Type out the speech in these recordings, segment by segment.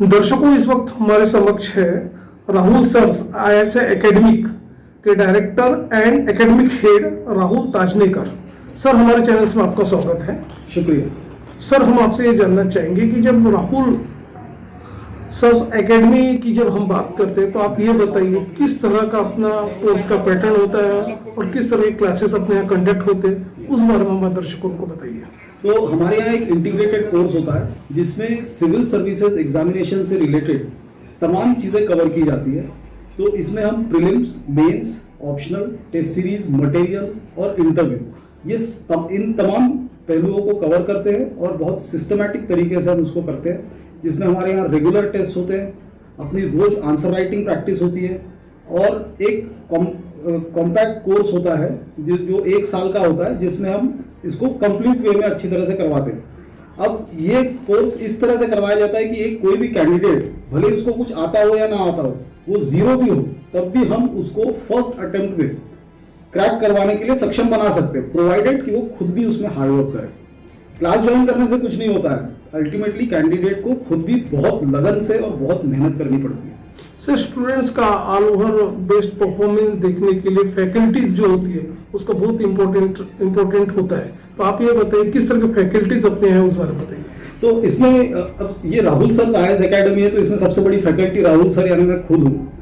दर्शकों, इस वक्त हमारे समक्ष है राहुल सर, आईएसए एकेडमिक के director and academic head Rahul Tajnekar. Sir, हमारे चैनल में आपका स्वागत है। शुक्रिया। सर, हम आपसे ये जानना चाहेंगे कि जब राहुल सर एकेडमी की जब हम बात करते हैं तो आप ये बताइए किस तरह का अपना कोर्स का पैटर्न होता है और किस तरह की क्लासेस अपने यहाँ कंडक्ट होते हैं, उस बारे में हमारे दर्शकों को बताइए। तो हमारे यहाँ एक इंटीग्रेटेड कोर्स होता है जिसमें सिविल सर्विसेज एग्जामिनेशन से रिलेटेड तमाम चीज़ें कवर की जाती है। तो इसमें हम prelims, mains, optional, test series, material और इंटरव्यू इन तमाम पहलुओं को कवर करते हैं और बहुत सिस्टमैटिक तरीके से हम उसको करते हैं, जिसमें हमारे यहाँ रेगुलर टेस्ट होते हैं, अपनी रोज आंसर राइटिंग प्रैक्टिस होती है और एक कॉम्पैक्ट कोर्स होता है जो 1 साल का होता है, जिसमें हम इसको कंप्लीट वे में अच्छी तरह से करवाते हैं। अब ये कोर्स इस तरह से करवाया जाता है कि एक कोई भी कैंडिडेट भले उसको कुछ आता हो या ना आता हो, वो जीरो भी हो, तब भी हम उसको फर्स्ट अटेम्प्ट में क्रैक करवाने के लिए सक्षम बना सकते हैं, प्रोवाइडेड कि वो खुद भी उसमें हार्डवर्क करे। क्लास ज्वाइन करने से कुछ नहीं होता है, अल्टीमेटली कैंडिडेट को खुद भी बहुत लगन से और बहुत मेहनत करनी पड़ती है। सर, स्टूडेंट्स का ऑल ओवर बेस्ट परफॉर्मेंस देखने के लिए फैकल्टीज जो होती है उसका बहुत इम्पोर्टेंट होता है। तो आप ये बताइए किस तरह के फैकल्टीज अपने हैं, उस बारे में बताइए। तो इसमें अब ये राहुल सर आईएएस एकेडमी है, तो इसमें सबसे बड़ी फैकल्टी राहुल सर यानी मैं खुद हूँ।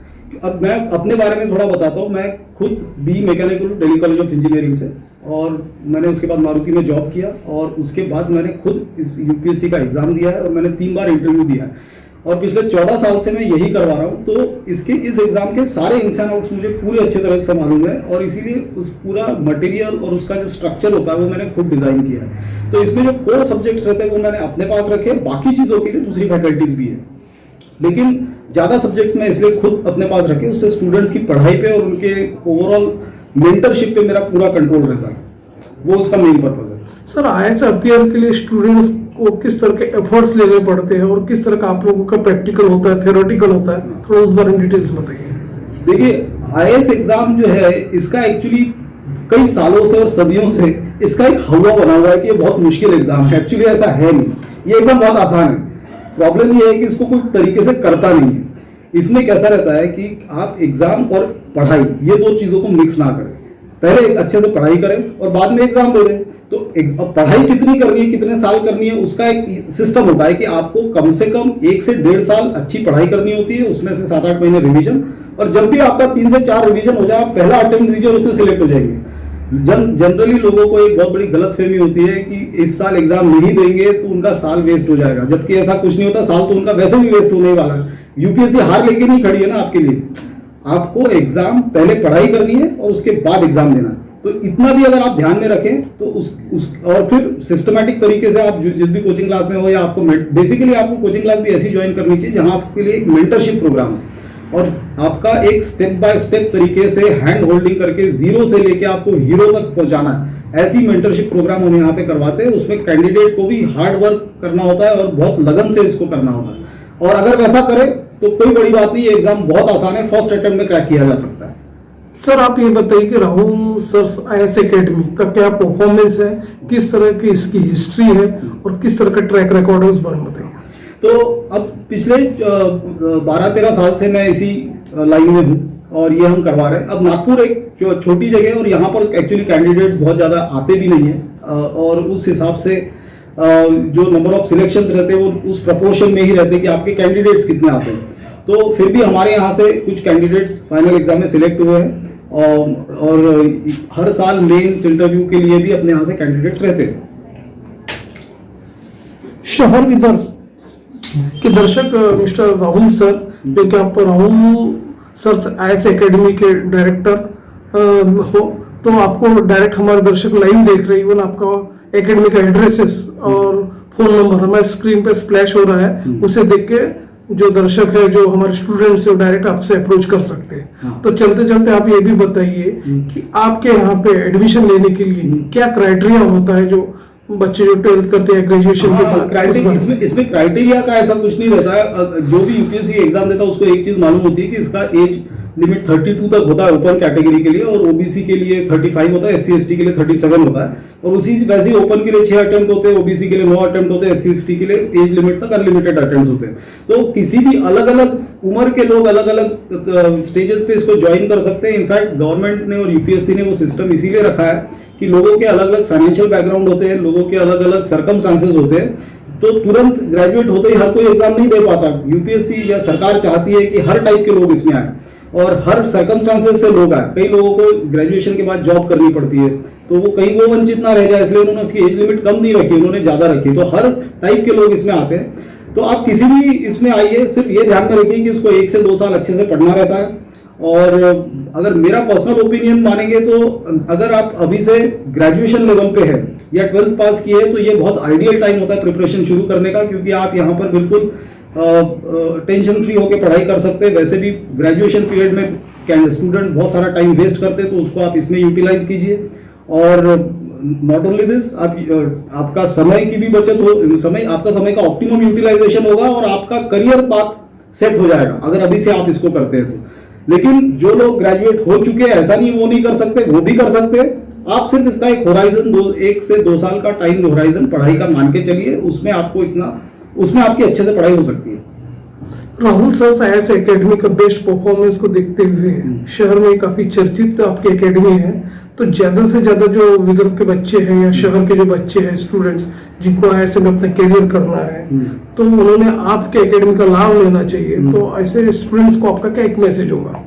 अब मैं अपने बारे में थोड़ा बताता हूँ। मैं खुद B mechanical Delhi College of Engineering से, और मैंने उसके बाद मारुति में जॉब किया और उसके बाद मैंने खुद इस यूपीएससी का एग्जाम दिया है और मैंने 3 बार इंटरव्यू दिया है और पिछले 14 साल से मैं यही करवा रहा हूँ। तो इस एग्जाम के सारे इन्स एंड आउट्स मुझे पूरे अच्छे तरह से मालूम है और इसीलिए उस पूरा मटेरियल और उसका जो स्ट्रक्चर होता है वो मैंने खुद डिजाइन किया है। तो इसमें जो कोर सब्जेक्ट्स रहते हैं वो मैंने अपने पास रखे, बाकी चीजों के लिए दूसरी फैकल्टीज भी है, लेकिन ज्यादा सब्जेक्ट्स मैं इसलिए खुद अपने पास रखे, उससे स्टूडेंट्स की पढ़ाई पे और उनके ओवरऑल मेंटरशिप पे मेरा पूरा कंट्रोल रहता है, वो उसका मेन पर्पज है। सर, आईएएस अपियर के लिए स्टूडेंट्स को किस तरह के एफर्ट्स लेने पड़ते हैं और किस तरह का आप लोगों का प्रैक्टिकल होता है, थ्योरेटिकल होता है, थोड़ा उस बारे में डिटेल्स बताइए। देखिए, आईएएस एग्जाम जो है इसका एक्चुअली कई सालों से और सदियों से इसका एक हवा बना हुआ है कि ये बहुत मुश्किल एग्जाम है। एक्चुअली ऐसा है नहीं, ये एग्जाम बहुत आसान है। प्रॉब्लम ये है कि इसको कोई तरीके से करता नहीं है। इसमें कैसा रहता है कि आप एग्जाम और पढ़ाई ये 2 चीजों को मिक्स ना करें, पहले अच्छे से पढ़ाई करें और बाद में एग्जाम दे दें। तो पढ़ाई कितनी करनी है, कितने साल करनी है, उसका एक सिस्टम होता है कि आपको कम से कम 1 से 1.5 साल अच्छी पढ़ाई करनी होती है, उसमें से 7-8 महीने रिवीजन, और जब भी आपका 3 से 4 रिवीजन हो जाए आप पहला अटेम्प्ट दीजिए और उसमें सिलेक्ट हो जाएंगे। जनरली लोगों को एक बहुत बड़ी गलतफहमी होती है कि इस साल एग्जाम नहीं देंगे तो उनका साल वेस्ट हो जाएगा, जबकि ऐसा कुछ नहीं होता। साल तो उनका वैसे भी वेस्ट होने वाला है। यूपीएससी हार लेके नहीं खड़ी है ना आपके लिए। आपको एग्जाम पहले पढ़ाई करनी है और उसके बाद एग्जाम देना है। तो इतना भी अगर आप ध्यान में रखें तो और फिर सिस्टमैटिक तरीके से आप जिस भी कोचिंग क्लास में हो, या आपको बेसिकली आपको कोचिंग क्लास भी ऐसी ज्वाइन करनी चाहिए जहां आपके लिए एक मेंटरशिप प्रोग्राम है और आपका एक स्टेप बाय स्टेप तरीके से हैंड होल्डिंग करके जीरो से लेके आपको हीरो तक पहुंचाना है। ऐसी मेंटरशिप प्रोग्राम हम यहाँ पे करवाते हैं। उसमें कैंडिडेट को भी हार्ड वर्क करना होता है और बहुत लगन से इसको करना होता है, और अगर वैसा करे तो कोई बड़ी बात नहीं, ये एग्जाम बहुत आसान है, फर्स्ट अटेम्प्ट में क्रैक किया जा सकता है। सर, आप ये बताइए कि राहुल सर आईएएस एकेडमी का क्या परफॉर्मेंस है, किस तरह की इसकी हिस्ट्री है और किस तरह का ट्रैक रिकॉर्ड है, उस बारे में बताइए। तो अब पिछले 12-13 साल से मैं इसी लाइन में हूँ और ये हम करवा रहे हैं। अब नागपुर एक जो छोटी जगह है और यहाँ पर एक्चुअली कैंडिडेट्स बहुत ज़्यादा आते भी नहीं है और उस हिसाब से जो नंबर ऑफ सिलेक्शंस रहते हैं वो उस प्रपोर्शन में ही रहते हैं कि आपके कैंडिडेट्स कितने आते हैं। तो फिर भी हमारे यहाँ से कुछ कैंडिडेट्स फाइनल एग्जाम में सिलेक्ट हुए हैं और हर साल मेंस इंटरव्यू के लिए भी अपने यहाँ से कैंडिडेट्स रहते हैं। शहर विदर्भ के दर्शक मिस्टर राहुल सर, जो कि आप राहुल सर आईएएस एकेडमी के डायरेक्टर हो, तो आपको डायरेक्ट हमारे दर्शक लाइव देख रहे हैं। इवन आपका एकेडमी का एड्रेसेस और फोन नंबर हमारे स्क्रीन पे स्प्लैश हो रहा है, उसे देख के जो दर्शक है, जो हमारे स्टूडेंट्स है, डायरेक्ट आपसे अप्रोच कर सकते हैं। तो चलते चलते आप ये भी बताइए कि आपके यहाँ पे एडमिशन लेने के लिए क्या क्राइटेरिया होता है, जो बच्चे जो 12th करते हैं ग्रेजुएशन के बाद। इसमें क्राइटेरिया का ऐसा कुछ नहीं रहता है। जो भी यूपीएससी एग्जाम देता है उसको एक चीज मालूम होती है कि इसका एज लिमिट 32 तक होता है ओपन कैटेगरी के लिए, और ओबीसी के लिए 35 होता है, एससी एसटी के लिए 37 होता है, और उसी वैसे ही ओपन के लिए 6 अटेम्प्ट होते हैं, ओबीसी के लिए 9 अटेम्प्ट होते हैं, एससी एसटी के लिए एज लिमिट तक अनलिमिटेड अटेम्प्ट होते हैं। तो किसी भी अलग अलग उम्र के लोग अलग अलग स्टेजेस पे इसको ज्वाइन कर सकते हैं। इनफैक्ट गवर्नमेंट ने और यूपीएससी ने वो सिस्टम इसीलिए रखा है कि लोगों के अलग अलग फाइनेंशियल बैकग्राउंड होते हैं, लोगों के अलग अलग सर्कमस्टांसेस होते हैं, तो तुरंत ग्रेजुएट होते ही हर कोई एग्जाम नहीं दे पाता। यूपीएससी या सरकार चाहती है कि हर टाइप के लोग इसमें आए और हर सर्कमस्टांसेस से लोग आए। कई लोगों को ग्रेजुएशन के बाद जॉब करनी पड़ती है, तो वो कहीं वो वंचित ना रह जाए, इसलिए उन्होंने उसकी एज लिमिट कम नहीं रखी, उन्होंने ज्यादा रखी। तो हर टाइप के लोग इसमें आते हैं। तो आप किसी भी इसमें आइए, सिर्फ ये ध्यान में रखिए कि उसको 1 से 2 साल अच्छे से पढ़ना रहता है। और अगर मेरा पर्सनल ओपिनियन मानेंगे तो अगर आप अभी से ग्रेजुएशन लेवल पे है या 12th पास किए है, तो ये बहुत आइडियल टाइम होता है प्रिपरेशन शुरू करने का, क्योंकि आप यहाँ पर बिल्कुल टेंशन फ्री होकर पढ़ाई कर सकते हैं। वैसे भी ग्रेजुएशन पीरियड में स्टूडेंट्स बहुत सारा टाइम वेस्ट करते हैं, तो उसको आप इसमें यूटिलाइज कीजिए। और नॉट ओनली दिस, आपका समय की भी बचत हो, आपका समय का ऑप्टिमम यूटिलाइजेशन होगा और आपका करियर पाथ सेट हो जाएगा अगर अभी से आप इसको करते हैं तो। लेकिन जो लोग ग्रेजुएट हो चुके हैं, ऐसा नहीं वो नहीं कर सकते, वो भी कर सकते हैं। आप सिर्फ इसका एक होराइजन 1 से 2 साल का टाइम होराइजन पढ़ाई का मान के चलिए, उसमें आपकी अच्छे से पढ़ाई हो सकती है। राहुल सर आईएएस एकेडमी का बेस्ट परफॉर्मेंस को देखते हुए शहर में काफी चर्चित आपकी एकेडमी है, तो ज्यादा से ज्यादा जो विदर्भ के बच्चे हैं या शहर के जो बच्चे हैं स्टूडेंट्स जिनको आईएएस में अपना करियर करना है, तो उन्होंने आपके एकेडमी का लाभ लेना चाहिए। तो ऐसे स्टूडेंट्स को आपका क्या एक मैसेज होगा?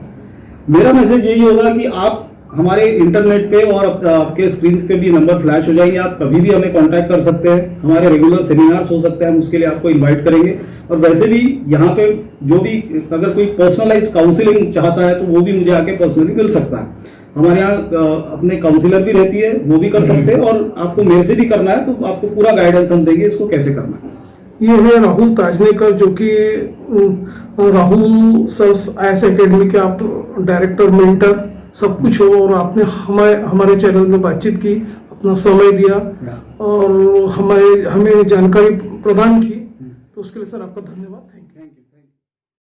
मेरा मैसेज यही होगा कि आप हमारे इंटरनेट पे और आपके स्क्रीन पे भी नंबर फ्लैश हो जाएंगे, आप कभी भी हमें कांटेक्ट कर सकते हैं। हमारे रेगुलर सेमिनार्स हो सकते हैं, हम उसके लिए आपको इनवाइट करेंगे। और वैसे भी यहाँ पे जो भी अगर कोई पर्सनलाइज काउंसलिंग चाहता है तो वो भी मुझे आके पर्सनली मिल सकता है। हमारे यहाँ अपने काउंसलर भी रहती है, वो भी कर सकते हैं, और आपको मेरे से भी करना है तो आपको पूरा गाइडेंस हम देंगे इसको कैसे करना है। ये है राहुल ताजनेकर, जो कि राहुल सर आईएएस एकेडमी के आप डायरेक्टर, मेंटर सब कुछ हो, और आपने हमारे चैनल में बातचीत की, अपना समय दिया और हमें जानकारी प्रदान की, तो उसके लिए सर आपका धन्यवाद। Thank you.